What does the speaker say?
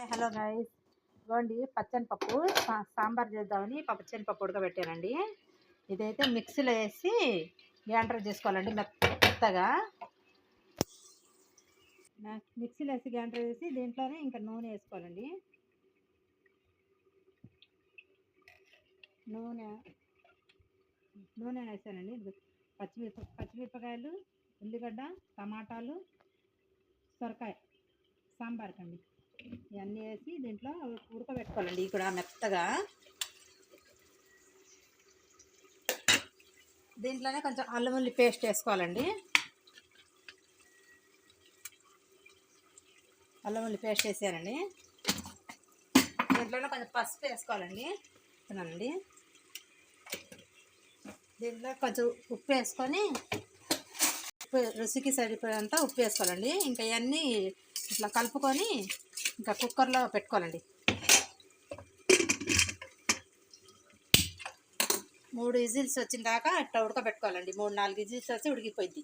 Hello guys, ఇదిగోండి పచ్చని పప్పు సాంబార్ చేద్దామని పచ్చని పప్పు ఉడకబెట్టానండి. ఇదైతే మిక్సీలో వేసి గ్రైండర్ చేసుకోవాలండి మెత్తగా. మిక్సీలో వేసి గ్రైండర్ వేసి దీంట్లోనే ఇంకా నూనె వేసుకోవాలండి. నూనె వేసానండి. పచ్చిమిరపకాయలు, ఉల్లిగడ్డ, టమాటాలు, సొరకాయ సాంబార్కి అండి. ఇవన్నీ వేసి దీంట్లో ఉడకబెట్టుకోవాలండి ఇక్కడ మెత్తగా. దీంట్లోనే కొంచెం అల్లం ఉల్లి పేస్ట్ వేసుకోవాలండి. అల్లం ఉల్లి పేస్ట్ వేసానండి. దీంట్లోనే కొంచెం పసుపు వేసుకోవాలండి. తినాలండి. దీంట్లో కొంచెం ఉప్పు వేసుకొని రుచికి సరిపోయేంత ఉప్పు వేసుకోవాలండి. ఇంకా ఇవన్నీ ఇట్లా కలుపుకొని ఇంకా కుక్కర్లో పెట్టుకోవాలండి. 3 విజిల్స్ వచ్చిన దాకా ఇట్లా ఉడకబెట్టుకోవాలండి. 3-4 విజిల్స్ వచ్చి ఉడికిపోయింది.